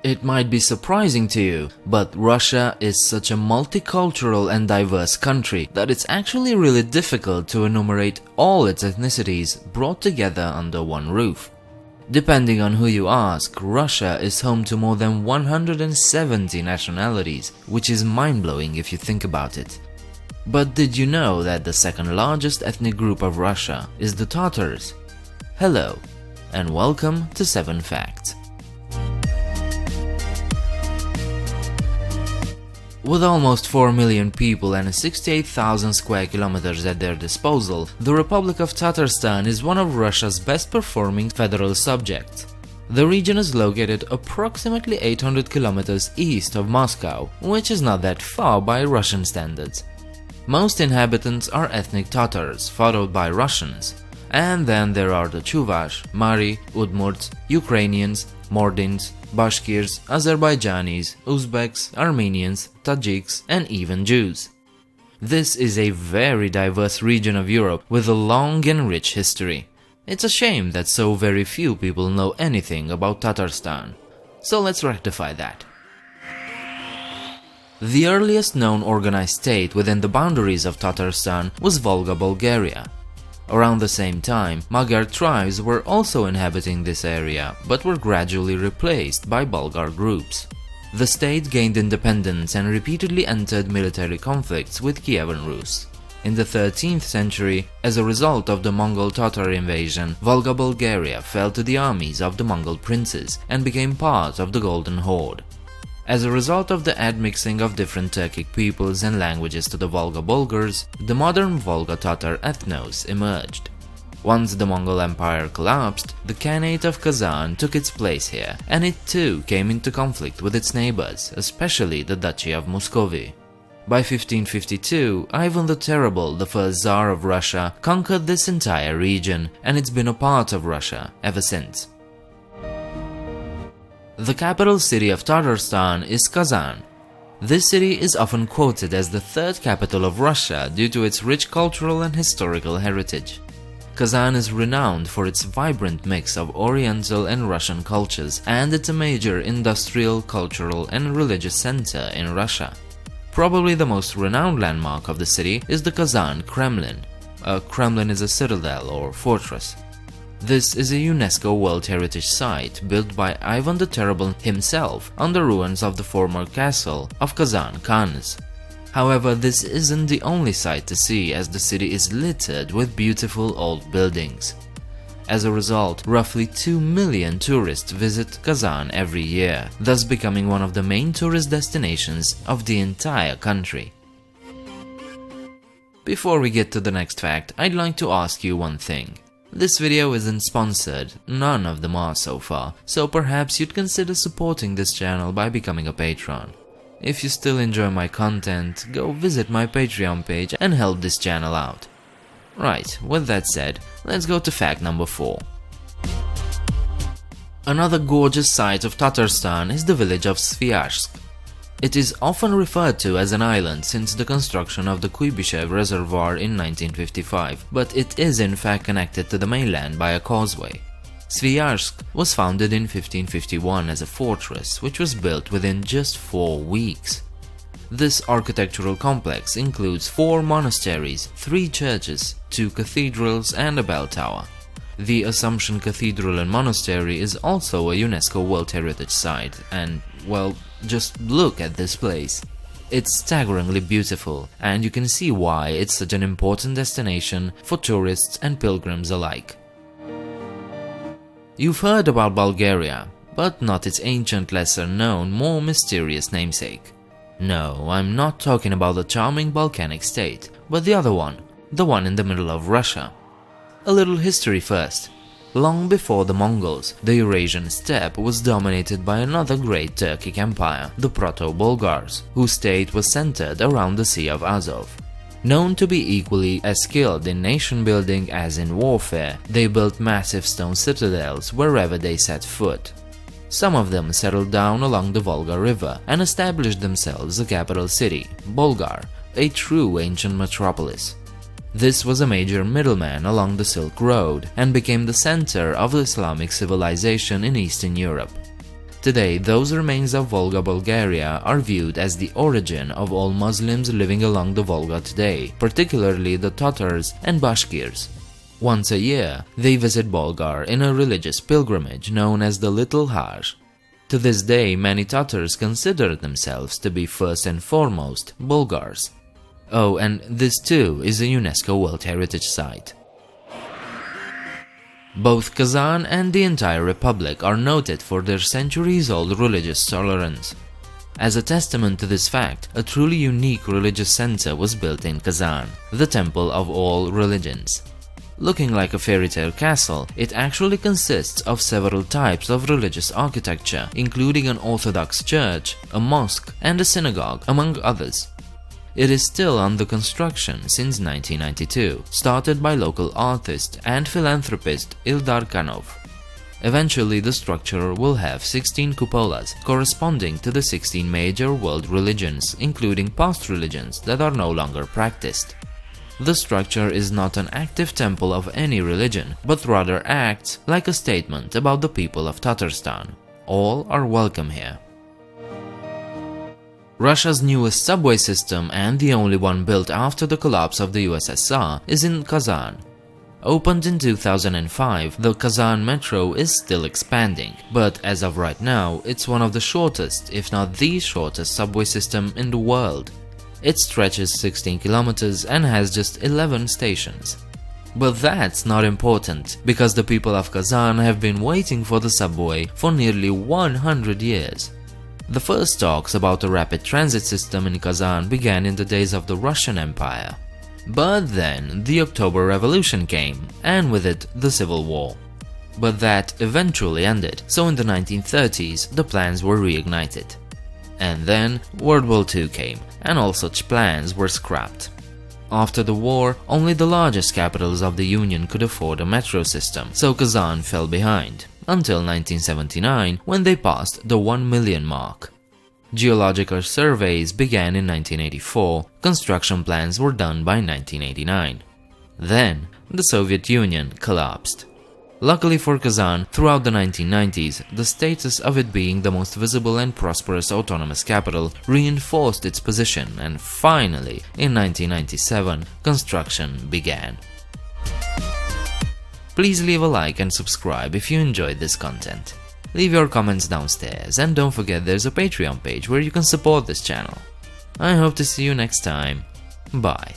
It might be surprising to you, but Russia is such a multicultural and diverse country that it's actually really difficult to enumerate all its ethnicities brought together under one roof. Depending on who you ask, Russia is home to more than 170 nationalities, which is mind-blowing if you think about it. But did you know that the second largest ethnic group of Russia is the Tatars? Hello, and welcome to 7 Facts. With almost 4 million people and 68,000 square kilometers at their disposal, the Republic of Tatarstan is one of Russia's best performing federal subjects. The region is located approximately 800 kilometers east of Moscow, which is not that far by Russian standards. Most inhabitants are ethnic Tatars, followed by Russians, and then there are the Chuvash, Mari, Udmurts, Ukrainians, Mordins, Bashkirs, Azerbaijanis, Uzbeks, Armenians, Tajiks, and even Jews. This is a very diverse region of Europe with a long and rich history. It's a shame that so very few people know anything about Tatarstan. So let's rectify that. The earliest known organized state within the boundaries of Tatarstan was Volga Bulgaria. Around the same time, Magyar tribes were also inhabiting this area, but were gradually replaced by Bulgar groups. The state gained independence and repeatedly entered military conflicts with Kievan Rus. In the 13th century, as a result of the Mongol-Tatar invasion, Volga Bulgaria fell to the armies of the Mongol princes and became part of the Golden Horde. As a result of the admixing of different Turkic peoples and languages to the Volga Bulgars, the modern Volga Tatar ethnos emerged. Once the Mongol Empire collapsed, the Khaganate of Kazan took its place here, and it too came into conflict with its neighbors, especially the Duchy of Muscovy. By 1552, Ivan the Terrible, the first Tsar of Russia, conquered this entire region, and it's been a part of Russia ever since. The capital city of Tatarstan is Kazan. This city is often quoted as the third capital of Russia due to its rich cultural and historical heritage. Kazan is renowned for its vibrant mix of Oriental and Russian cultures, and it's a major industrial, cultural, and religious center in Russia. Probably the most renowned landmark of the city is the Kazan Kremlin. A Kremlin is a citadel or fortress. This is a UNESCO World Heritage Site built by Ivan the Terrible himself on the ruins of the former castle of Kazan Khans. However, this isn't the only sight to see, as the city is littered with beautiful old buildings. As a result, roughly 2 million tourists visit Kazan every year, thus becoming one of the main tourist destinations of the entire country. Before we get to the next fact, I'd like to ask you one thing. This video isn't sponsored, none of them are so far, so perhaps you'd consider supporting this channel by becoming a patron. If you still enjoy my content, go visit my Patreon page and help this channel out. Right, with that said, let's go to fact number 4. Another gorgeous site of Tatarstan is the village of Sviazhsk. It is often referred to as an island since the construction of the Kuibyshev Reservoir in 1955, but it is in fact connected to the mainland by a causeway. Sviazhsk was founded in 1551 as a fortress, which was built within just 4 weeks. This architectural complex includes 4 monasteries, 3 churches, 2 cathedrals, and a bell tower. The Assumption Cathedral and Monastery is also a UNESCO World Heritage Site, and, well, just look at this place. It's staggeringly beautiful, and you can see why it's such an important destination for tourists and pilgrims alike. You've heard about Bulgaria, but not its ancient, lesser-known, more mysterious namesake. No, I'm not talking about the charming Balkanic state, but the other one, the one in the middle of Russia. A little history first. Long before the Mongols, the Eurasian steppe was dominated by another great Turkic empire, the Proto-Bulgars, whose state was centered around the Sea of Azov. Known to be equally as skilled in nation-building as in warfare, they built massive stone citadels wherever they set foot. Some of them settled down along the Volga River and established themselves a capital city, Bulgar, a true ancient metropolis. This was a major middleman along the Silk Road and became the center of Islamic civilization in Eastern Europe. Today, those remains of Volga Bulgaria are viewed as the origin of all Muslims living along the Volga today, particularly the Tatars and Bashkirs. Once a year, they visit Bulgar in a religious pilgrimage known as the Little Hajj. To this day, many Tatars consider themselves to be first and foremost Bulgars. Oh, and this too is a UNESCO World Heritage Site. Both Kazan and the entire Republic are noted for their centuries-old religious tolerance. As a testament to this fact, a truly unique religious center was built in Kazan, the Temple of All Religions. Looking like a fairy tale castle, it actually consists of several types of religious architecture, including an Orthodox church, a mosque, and a synagogue, among others. It is still under construction since 1992, started by local artist and philanthropist Ildar Kanov. Eventually, the structure will have 16 cupolas, corresponding to the 16 major world religions, including past religions that are no longer practiced. The structure is not an active temple of any religion, but rather acts like a statement about the people of Tatarstan. All are welcome here. Russia's newest subway system, and the only one built after the collapse of the USSR, is in Kazan. Opened in 2005, the Kazan Metro is still expanding, but as of right now, it's one of the shortest, if not the shortest subway system in the world. It stretches 16 kilometers and has just 11 stations. But that's not important, because the people of Kazan have been waiting for the subway for nearly 100 years. The first talks about a rapid transit system in Kazan began in the days of the Russian Empire. But then the October Revolution came, and with it the Civil War. But that eventually ended, so in the 1930s the plans were reignited. And then World War II came, and all such plans were scrapped. After the war, only the largest capitals of the Union could afford a metro system, so Kazan fell behind, until 1979 when they passed the 1 million mark. Geological surveys began in 1984, construction plans were done by 1989. Then, the Soviet Union collapsed. Luckily for Kazan, throughout the 1990s, the status of it being the most visible and prosperous autonomous capital reinforced its position, and finally, in 1997, construction began. Please leave a like and subscribe if you enjoyed this content. Leave your comments downstairs, and don't forget there's a Patreon page where you can support this channel. I hope to see you next time. Bye.